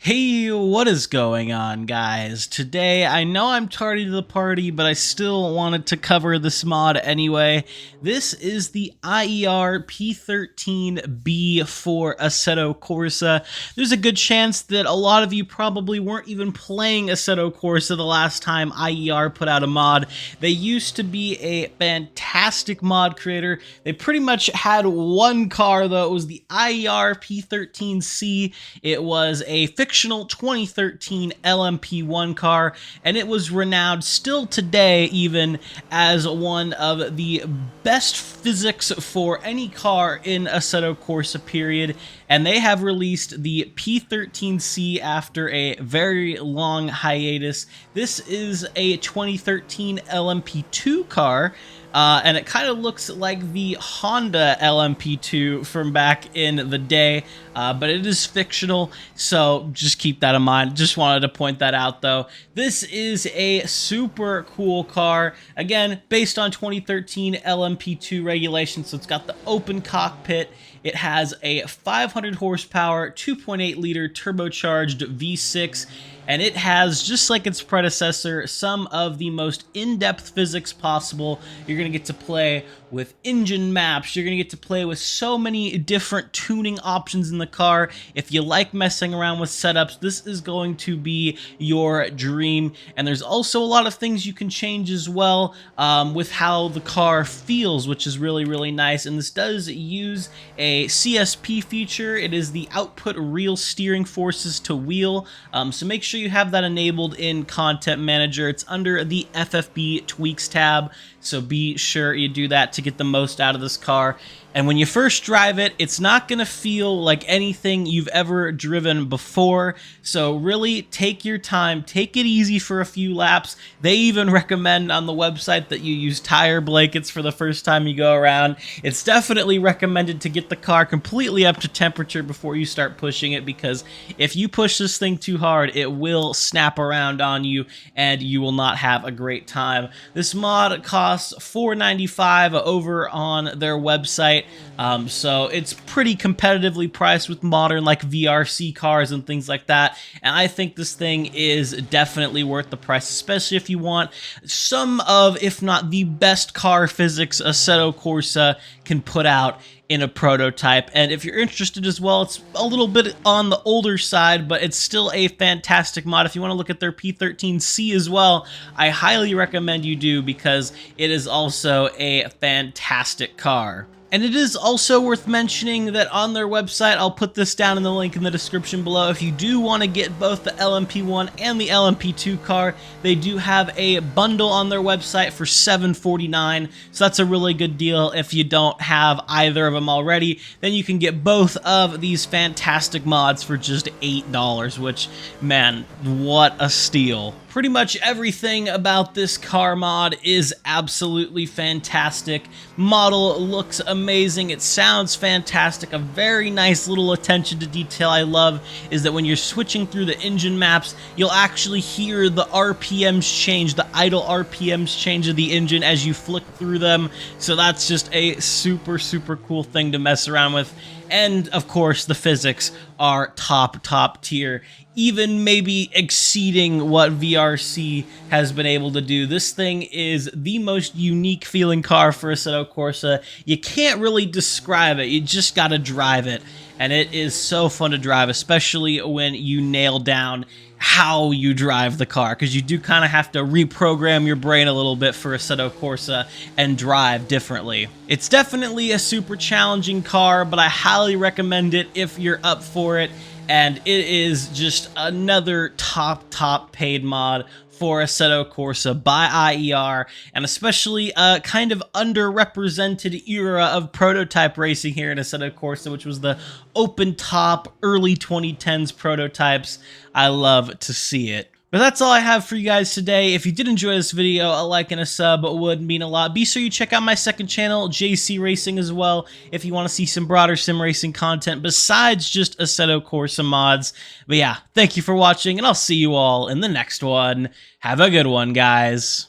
Hey, what is going on, guys? Today, I know I'm tardy to the party, but I still wanted to cover this mod anyway. This is the IER P13b for Asetto Corsa. There's a good chance that a lot of you probably weren't even playing Asetto Corsa the last time IER put out a mod. They used to be a fantastic mod creator. They pretty much had one car, though. It was the IER P13c. It was a fictional 2013 LMP1 car, and it was renowned still today even as one of the best physics for any car in Asetto Corsa period. And they have released the P13c after a very long hiatus. This is a 2013 LMP2 car, and it kind of looks like the Honda LMP2 from back in the day, but it is fictional, so just keep that in mind. Just wanted to point that out, though. This is a super cool car, again, based on 2013 LMP2 regulations, so it's got the open cockpit. It has a 500 horsepower, 2.8 liter turbocharged V6, and it has, just like its predecessor, some of the most in-depth physics possible. You're going to get to play with engine maps. You're going to get to play with so many different tuning options in the car. If you like messing around with setups, this is going to be your dream. And there's also a lot of things you can change as well with how the car feels, which is really, really nice. And this does use a CSP feature. It is the output real steering forces to wheel. So make sure you have that enabled in Content Manager. It's under the FFB Tweaks tab, so be sure you do that to get the most out of this car. And when you first drive it, it's not going to feel like anything you've ever driven before. So really take your time, take it easy for a few laps. They even recommend on the website that you use tire blankets for the first time you go around. It's definitely recommended to get the car completely up to temperature before you start pushing it, because if you push this thing too hard, it will snap around on you and you will not have a great time. This mod costs $4.95 over on their website. So it's pretty competitively priced with modern like VRC cars and things like that, and I think this thing is definitely worth the price, especially if you want some of, if not the best car physics Asetto Corsa can put out in a prototype. And if you're interested as well, it's a little bit on the older side, but it's still a fantastic mod. If you want to look at their P13c as well, I highly recommend you do, because it is also a fantastic car. And it is also worth mentioning that on their website, I'll put this down in the link in the description below, if you do want to get both the LMP1 and the LMP2 car, they do have a bundle on their website for $7.49, so that's a really good deal. If you don't have either of them already, then you can get both of these fantastic mods for just $8, which, man, what a steal. Pretty much everything about this car mod is absolutely fantastic. Model looks amazing, it sounds fantastic. A very nice little attention to detail I love is that when you're switching through the engine maps, you'll actually hear the RPMs change, the idle RPMs change of the engine as you flick through them. So that's just a super, super cool thing to mess around with. And of course, the physics are top tier, even maybe exceeding what VRC has been able to do. This thing is the most unique feeling car for Asetto Corsa. You can't really describe it, you just gotta drive it. And it is so fun to drive, especially when you nail down how you drive the car, because you do kind of have to reprogram your brain a little bit for Asetto Corsa and drive differently. It's definitely a super challenging car, but I highly recommend it if you're up for it, and it is just another top paid mod for Asetto Corsa by IER, and especially a kind of underrepresented era of prototype racing here in Asetto Corsa, which was the open top early 2010s prototypes. I love to see it. But that's all I have for you guys today. If you did enjoy this video, a like and a sub would mean a lot. Be sure you check out my second channel, JC Racing, as well, if you want to see some broader sim racing content besides just Asetto Corsa mods. But yeah, thank you for watching, and I'll see you all in the next one. Have a good one, guys.